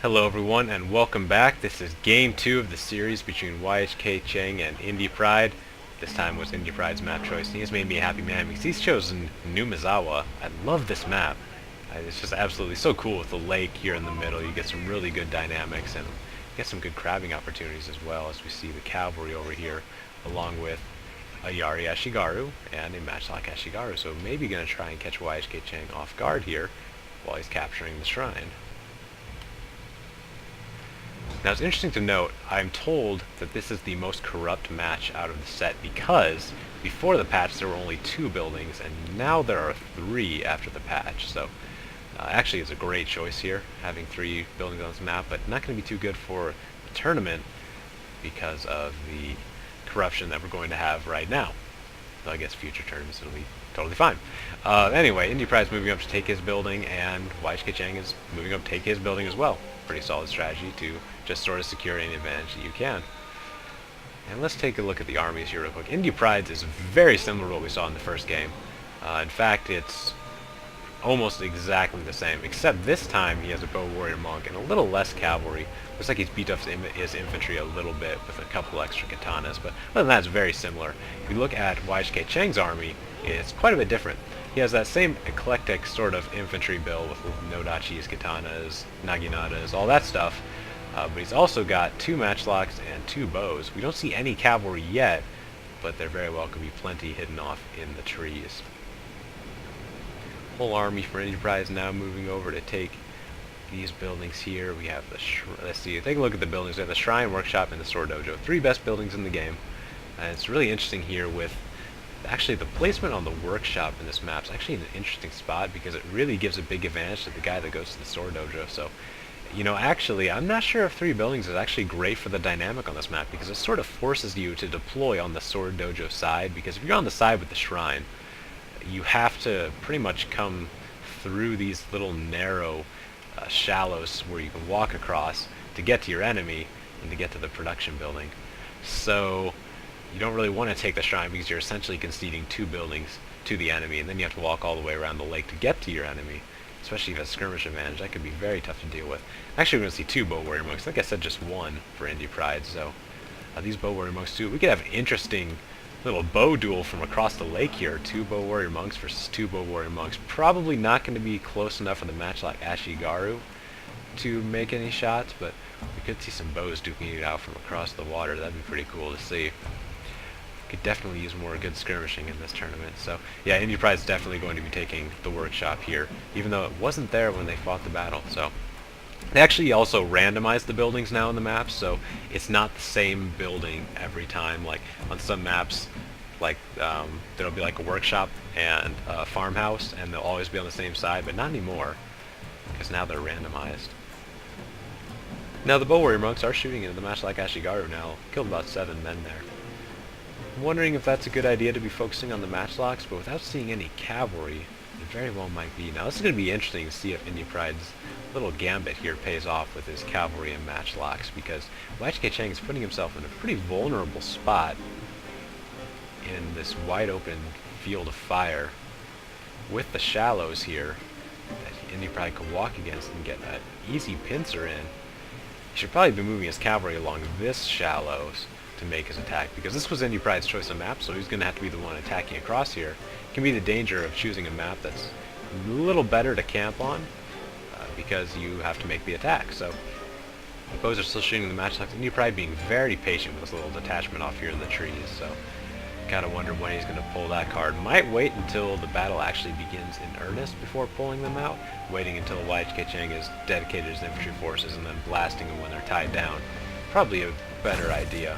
Hello everyone and welcome back. This is game 2 of the series between YHKCHENG and Indypride. This time was Indypride's map choice. He has made me a happy man because he's chosen Numazawa. I love this map. It's just absolutely so cool with the lake here in the middle. You get some really good dynamics and you get some good crabbing opportunities as well, as we see the cavalry over here along with a Yari Ashigaru and a Matchlock Ashigaru. So maybe going to try and catch YHKCHENG off guard here while he's capturing the shrine. Now it's interesting to note, I'm told that this is the most corrupt match out of the set because before the patch there were only 2 buildings and now there are 3 after the patch. So actually it's a great choice here, having 3 buildings on this map, but not going to be too good for the tournament because of the corruption that we're going to have right now. So I guess future tournaments will be totally fine. Anyway, Indypride's moving up to take his building and YHKCHENG is moving up to take his building as well. Pretty solid strategy to just sort of secure any advantage that you can. And let's take a look at the armies here real quick. Indypride's is very similar to what we saw in the first game. In fact, it's almost exactly the same, except this time he has a bow warrior monk and a little less cavalry. Looks like he's beat up his infantry a little bit with a couple extra katanas, but other than that it's very similar. If you look at YHKCHENG's army, it's quite a bit different. He has that same eclectic sort of infantry build with nodachis, katanas, naginatas, all that stuff, but he's also got 2 matchlocks and 2 bows. We don't see any cavalry yet, but there very well could be plenty hidden off in the trees. Whole army for Indypride is now moving over to take these buildings here. We have the let's see, take a look at the buildings. We have the Shrine, Workshop, and the Sword Dojo. 3 best buildings in the game. And it's really interesting here with actually the placement on the workshop in this map is actually an interesting spot because it really gives a big advantage to the guy that goes to the Sword Dojo. So, you know, actually, I'm not sure if 3 buildings is actually great for the dynamic on this map because it sort of forces you to deploy on the Sword Dojo side, because if you're on the side with the Shrine, you have to pretty much come through these little narrow shallows where you can walk across to get to your enemy and to get to the production building. So you don't really want to take the shrine because you're essentially conceding 2 buildings to the enemy, and then you have to walk all the way around the lake to get to your enemy. Especially if you have a skirmish advantage, that could be very tough to deal with. Actually, we're going to see 2 bow warrior monks. Like I said, just 1 for Indypride. So these bow warrior monks too. We could have an interesting little bow duel from across the lake here. 2 bow warrior monks versus 2 bow warrior monks. Probably not going to be close enough for the matchlock Ashigaru to make any shots, but we could see some bows duking it out from across the water. That'd be pretty cool to see. Could definitely use more good skirmishing in this tournament. So yeah, Indypride's definitely going to be taking the workshop here, even though it wasn't there when they fought the battle. So they actually also randomized the buildings now in the maps, so it's not the same building every time. Like on some maps, like there'll be like a workshop and a farmhouse, and they'll always be on the same side, but not anymore because now they're randomized. Now the bow warrior monks are shooting into the matchlock Ashigaru now. Killed about 7 men there. I'm wondering if that's a good idea to be focusing on the matchlocks, but without seeing any cavalry, it very well might be. Now this is going to be interesting to see if Indypride's little gambit here pays off with his cavalry and matchlocks, because YHKCHENG is putting himself in a pretty vulnerable spot in this wide open field of fire with the shallows here that Indypride could walk against and get that easy pincer in. He should probably be moving his cavalry along this shallows to make his attack, because this was Indypride's choice of map, so he's going to have to be the one attacking across here. It can be the danger of choosing a map that's a little better to camp on because you have to make the attack. So the bows are still shooting the matchlocks. Indypride being very patient with this little detachment off here in the trees, so kind of wonder when he's going to pull that card. Might wait until the battle actually begins in earnest before pulling them out, waiting until YHKCHENG has dedicated his infantry forces and then blasting them when they're tied down. Probably a better idea.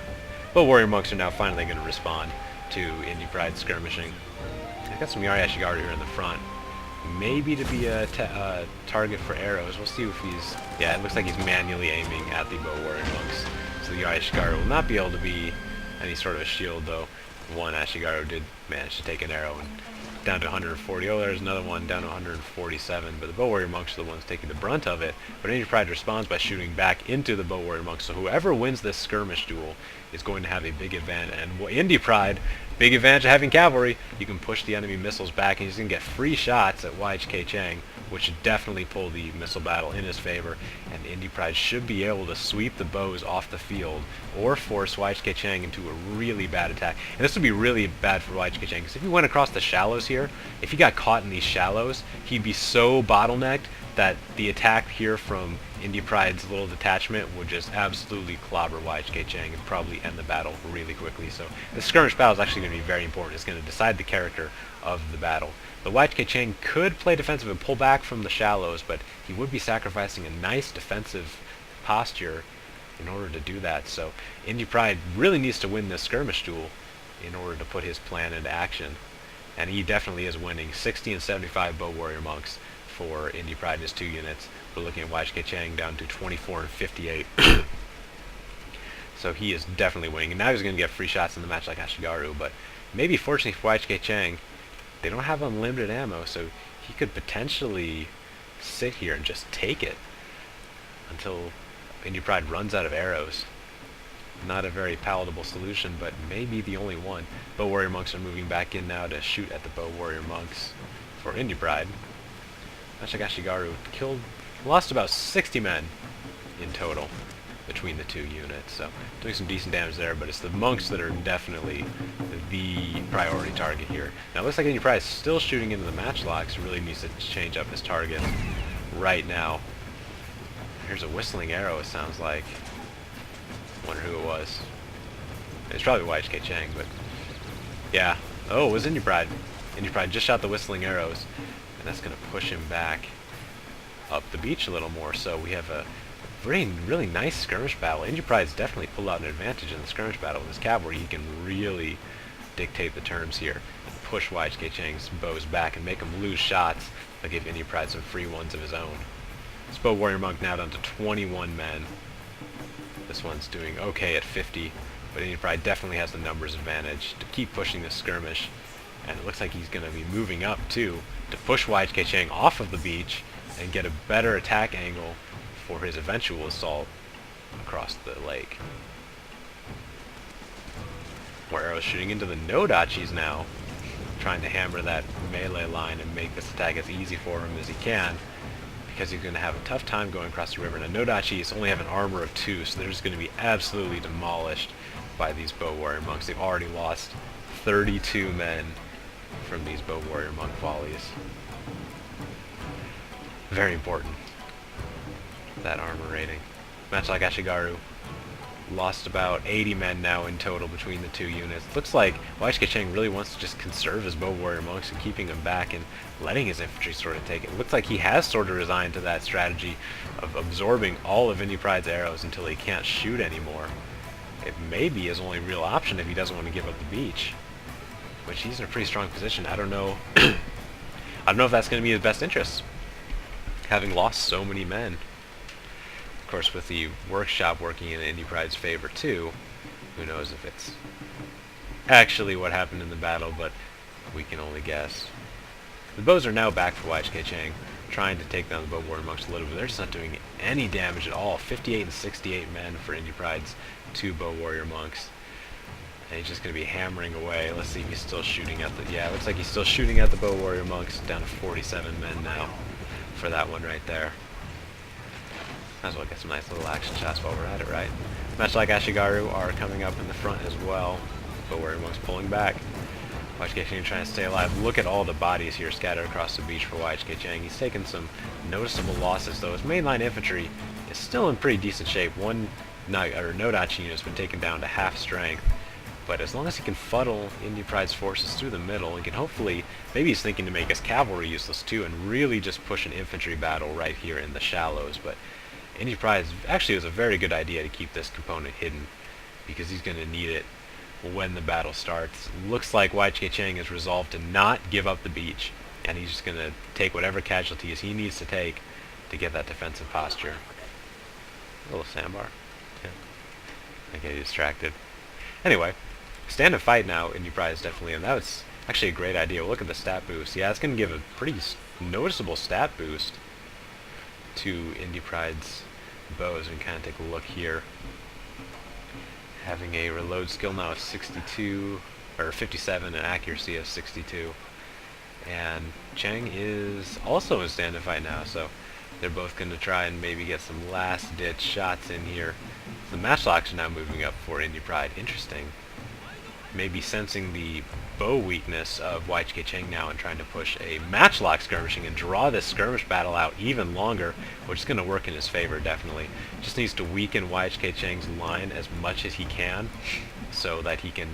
But warrior monks are now finally going to respond to Indypride skirmishing. I've got some Yari Ashigaru here in the front. Maybe to be a target for arrows. We'll see if he's... Yeah, it looks like he's manually aiming at the bow warrior monks. So the Yari Ashigaru will not be able to be any sort of a shield, though. One Ashigaru did manage to take an arrow and down to 140. Oh, there's another one down to 147, but the bow warrior monks are the ones taking the brunt of it. But Indypride responds by shooting back into the bow warrior monks, so whoever wins this skirmish duel is going to have a big advantage. And Indypride big advantage of having cavalry. You can push the enemy missiles back, and he's going to get free shots at YHKCHENG, which should definitely pull the missile battle in his favor, and Indypride should be able to sweep the bows off the field or force YHKCHENG into a really bad attack. And this would be really bad for YHKCHENG, because if he went across the shallows here, if he got caught in these shallows, he'd be so bottlenecked that the attack here from Indypride's little detachment would just absolutely clobber YHKCHENG and probably end the battle really quickly. So this skirmish battle is actually going to be very important. It's going to decide the character of the battle. The YHKCHENG could play defensive and pull back from the shallows, but he would be sacrificing a nice defensive posture in order to do that. So Indypride really needs to win this skirmish duel in order to put his plan into action. And he definitely is winning. 60 and 75 bow warrior monks for Indypride and his 2 units. We're looking at YHKCHENG down to 24 and 58. So he is definitely winning. And now he's going to get free shots in the match like Ashigaru, but maybe fortunately for YHKCHENG, they don't have unlimited ammo, so he could potentially sit here and just take it until Indypride runs out of arrows. Not a very palatable solution, but maybe the only one. Bow warrior monks are moving back in now to shoot at the bow warrior monks for Indypride. Ashigaru lost about 60 men in total between the 2 units, so doing some decent damage there, but it's the monks that are definitely the priority target here. Now it looks like Indypride is still shooting into the matchlocks. Really needs to change up his target right now. Here's a whistling arrow, it sounds like. Wonder who it was. It's probably YHKCHENG, but yeah. Oh, it was Indypride. Indypride just shot the whistling arrows, and that's going to push him back up the beach a little more. So we have a really nice skirmish battle. Indypride's definitely pulled out an advantage in the skirmish battle with his cavalry. He can really dictate the terms here and push YHKCHENG's bows back and make him lose shots. They'll give Indypride some free ones of his own. This bow warrior monk now down to 21 men. This one's doing okay at 50, but Indypride definitely has the numbers advantage to keep pushing this skirmish. And it looks like he's going to be moving up too to push YHKCHENG off of the beach and get a better attack angle for his eventual assault across the lake. More arrows shooting into the Nodachis now, trying to hammer that melee line and make this attack as easy for him as he can, because he's going to have a tough time going across the river. Now Nodachis only have an armor of 2, so they're just going to be absolutely demolished by these bow warrior monks. They've already lost 32 men from these bow warrior monk volleys. Very important, that armor rating. Match like Ashigaru lost about 80 men now in total between the 2 units. Looks like YHKCHENG really wants to just conserve his bow warrior monks and keeping them back and letting his infantry sort of take it. Looks like he has sort of resigned to that strategy of absorbing all of Indypride's arrows until he can't shoot anymore. It may be his only real option if he doesn't want to give up the beach, which he's in a pretty strong position. I don't know. I don't know if that's going to be his best interest, having lost so many men. Of course, with the workshop working in Indypride's favor too, who knows if it's actually what happened in the battle, but we can only guess. The bows are now back for YHKCHENG, trying to take down the bow warrior monks a little bit. They're just not doing any damage at all. 58 and 68 men for Indypride's 2 bow warrior monks. And he's just going to be hammering away. Let's see if he's still shooting at the... Yeah, it looks like he's still shooting at the bow warrior monks. Down to 47 men now for that one right there. Might as well get some nice little action shots while we're at it, right? Much like Ashigaru are coming up in the front as well. Bow warrior monks pulling back. YHKCHENG trying to stay alive. Look at all the bodies here scattered across the beach for YHKCHENG. He's taken some noticeable losses, though his mainline infantry is still in pretty decent shape. One Nodachi unit has been taken down to half strength. But as long as he can fuddle Indypride's forces through the middle, he can hopefully, maybe he's thinking to make his cavalry useless too, and really just push an infantry battle right here in the shallows. But Indypride actually was a very good idea to keep this component hidden, because he's going to need it when the battle starts. Looks like YHKCHENG is resolved to not give up the beach, and he's just going to take whatever casualties he needs to take to get that defensive posture. A little sandbar. Yeah. I get distracted. Anyway, stand and fight now. Indypride is definitely, and that was actually a great idea. Look at the stat boost. Yeah, it's going to give a pretty noticeable stat boost to Indypride's bows. We can kind of take a look here. Having a reload skill now of 62, or 57, and accuracy of 62. And Cheng is also in stand-up fight now, so they're both going to try and maybe get some last-ditch shots in here. The matchlocks are now moving up for Indypride. Interesting. Maybe sensing the bow weakness of YHKCHENG now and trying to push a matchlock skirmishing and draw this skirmish battle out even longer, which is going to work in his favor, definitely. Just needs to weaken YHKCHENG's line as much as he can so that he can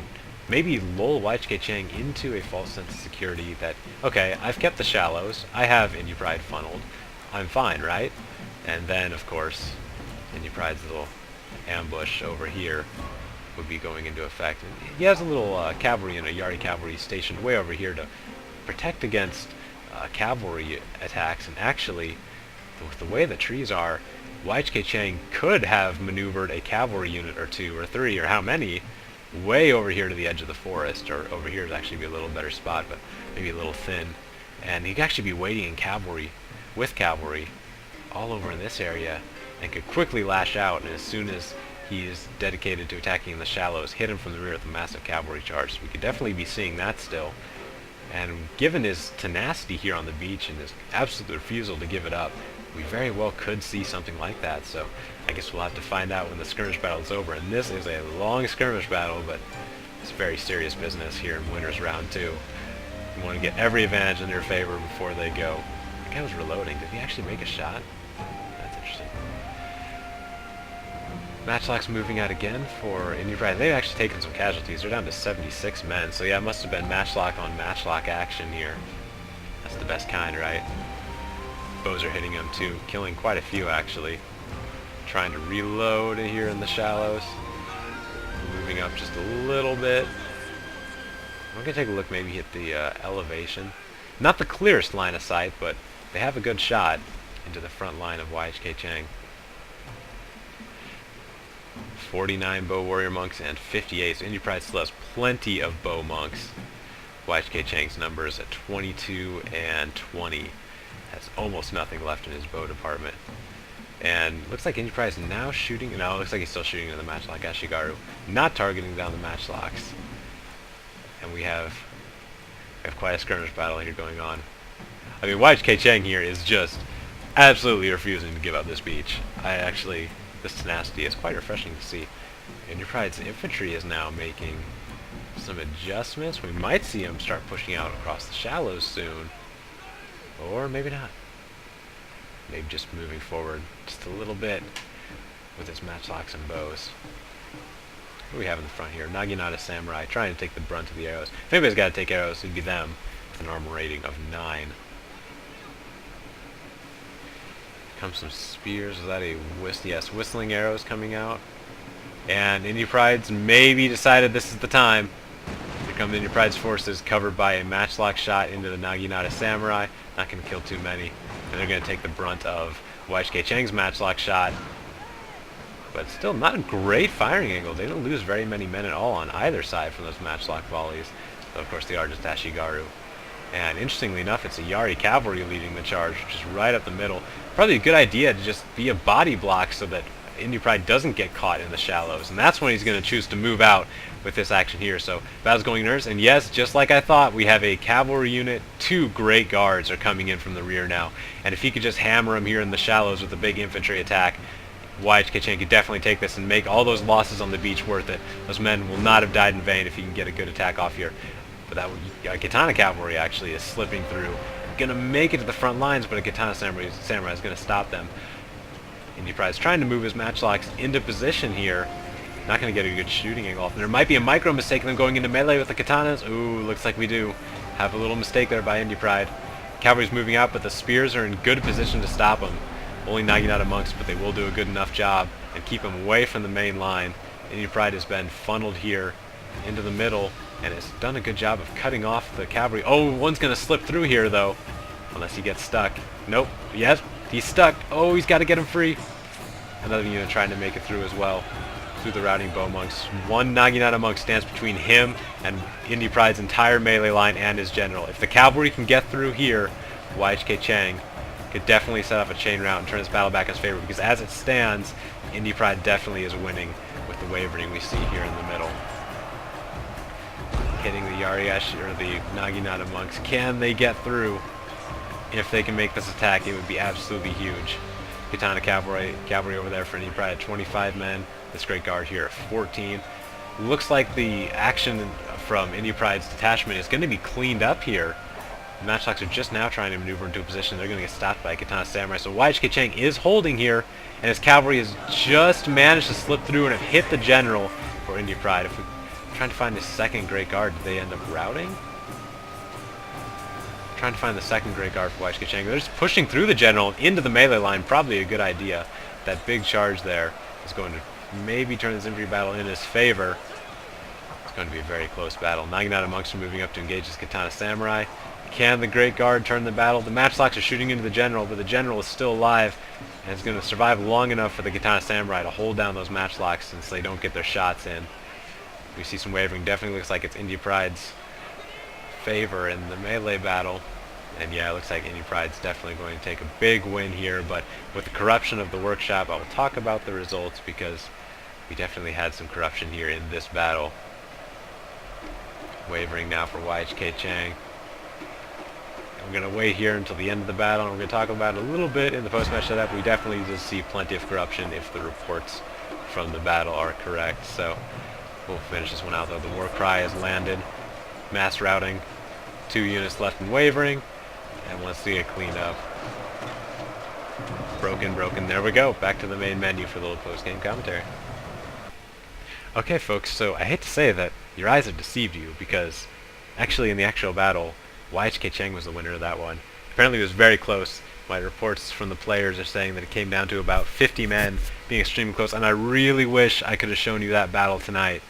maybe lull YHKCHENG into a false sense of security that, okay, I've kept the shallows, I have Indypride funneled, I'm fine, right? And then, of course, Indypride's little ambush over here would be going into effect. And he has a little cavalry and a Yari cavalry stationed way over here to protect against cavalry attacks, and actually, with the way the trees are, YHKCHENG could have maneuvered a cavalry unit or two or three or how many way over here to the edge of the forest, or over here would actually be a little better spot, but maybe a little thin, and he could actually be waiting in cavalry, with cavalry, all over in this area, and could quickly lash out, and as soon as he is dedicated to attacking in the shallows, hit him from the rear with a massive cavalry charge. So we could definitely be seeing that still. And given his tenacity here on the beach and his absolute refusal to give it up, we very well could see something like that. So I guess we'll have to find out when the skirmish battle is over. And this is a long skirmish battle, but it's very serious business here in Winners Round 2. You want to get every advantage in their favor before they go. The guy was reloading. Did he actually make a shot? That's interesting. Matchlock's moving out again for Indypride. They've actually taken some casualties. They're down to 76 men. So yeah, it must have been matchlock on matchlock action here. That's the best kind, right? Bows are hitting them too, killing quite a few actually. Trying to reload here in the shallows. Moving up just a little bit. I'm going to take a look, maybe hit the elevation. Not the clearest line of sight, but they have a good shot into the front line of YHKCHENG. 49 bow warrior monks and 58. So Indypride still has plenty of bow monks. YHKCHENG's numbers at 22 and 20. Has almost nothing left in his bow department. And looks like Indypride's now shooting. No, it looks like he's still shooting at the matchlock Ashigaru. Not targeting down the matchlocks. And we have quite a skirmish battle here going on. I mean, YHKCHENG here is just absolutely refusing to give up this beach. This tenacity is quite refreshing to see. Indypride's infantry is now making some adjustments. We might see him start pushing out across the shallows soon. Or maybe not. Maybe just moving forward just a little bit with his matchlocks and bows. What do we have in the front here? Naginata Samurai trying to take the brunt of the arrows. If anybody's got to take arrows, it'd be them with an armor rating of 9. Comes some spears. Is that a yes, whistling arrows coming out? And Indypride's maybe decided this is the time. Here come Indypride's forces, covered by a matchlock shot into the Naginata Samurai. Not going to kill too many. And they're going to take the brunt of YHKCHENG's matchlock shot. But still not a great firing angle. They don't lose very many men at all on either side from those matchlock volleys. So of course they are just Ashigaru. And interestingly enough, it's a Yari cavalry leading the charge, which is right up the middle. Probably a good idea to just be a body block so that Indypride doesn't get caught in the shallows. And that's when he's going to choose to move out with this action here. So battle's going nurse, and yes, just like I thought, we have a cavalry unit. 2 great guards are coming in from the rear now. And if he could just hammer them here in the shallows with a big infantry attack, YHKCHENG could definitely take this and make all those losses on the beach worth it. Those men will not have died in vain if he can get a good attack off here. But that Katana cavalry actually is slipping through. Gonna make it to the front lines, but a Katana samurai is gonna stop them. Indypride's trying to move his matchlocks into position here. Not gonna get a good shooting angle off. There might be a micro mistake in them going into melee with the katanas. Ooh, looks like we do have a little mistake there by Indypride. Cavalry's moving out, but the spears are in good position to stop them. Only Naginata monks, but they will do a good enough job and keep them away from the main line. Indypride has been funneled here into the middle and has done a good job of cutting off the cavalry. Oh, one's going to slip through here, though, unless he gets stuck. Nope. Yes, he's stuck. Oh, he's got to get him free. Another unit trying to make it through as well, through the routing bow monks. One Naginata monk stands between him and Indypride's entire melee line and his general. If the cavalry can get through here, YHKCHENG could definitely set up a chain rout and turn this battle back in his favor, because as it stands, Indypride definitely is winning with the wavering we see here in the middle. hitting the Yariash or the Naginata monks. Can they get through? If they can make this attack, it would be absolutely huge. Katana cavalry over there for Indypride at 25 men. This Great Guard here at 14. Looks like the action from Indypride's detachment is going to be cleaned up here. The Matchlocks are just now trying to maneuver into a position. They're going to get stopped by Katana Samurai. So YHKCHENG is holding here, and his cavalry has just managed to slip through and have hit the general for Indypride. If we're trying to find the second Great Guard, did they end up routing? Trying to find the second Great Guard for YHKCHENG. They're just pushing through the general into the melee line. Probably a good idea. That big charge there is going to maybe turn this infantry battle in his favor. It's going to be a very close battle. Naginata monks are moving up to engage this Katana Samurai. Can the Great Guard turn the battle? The Matchlocks are shooting into the general, but the general is still alive and is going to survive long enough for the Katana Samurai to hold down those Matchlocks since they don't get their shots in. We see some wavering. Definitely looks like it's Indypride's favor in the melee battle. And yeah, it looks like Indypride's definitely going to take a big win here, but with the corruption of the workshop, I will talk about the results because we definitely had some corruption here in this battle. Wavering now for YHKCHENG. We're going to wait here until the end of the battle, and we're going to talk about it a little bit in the post-match setup. We definitely just see plenty of corruption if the reports from the battle are correct. So we'll finish this one out though. The war cry has landed. Mass routing. 2 units left in wavering. And let's see it cleaned up. Broken. There we go. Back to the main menu for the little post-game commentary. Okay, folks, so I hate to say that your eyes have deceived you, because actually in the actual battle, YHKCHENG was the winner of that one. Apparently it was very close. My reports from the players are saying that it came down to about 50 men, being extremely close, and I really wish I could have shown you that battle tonight,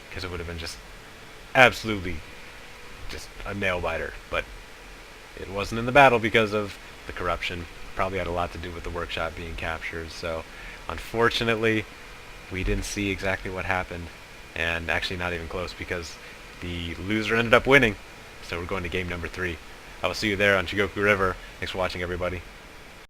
because it would have been just absolutely just a nail-biter. But it wasn't in the battle because of the corruption. Probably had a lot to do with the workshop being captured. So unfortunately, we didn't see exactly what happened, and actually not even close, because the loser ended up winning. So we're going to game number 3. I will see you there on Shigoku River. Thanks for watching, everybody.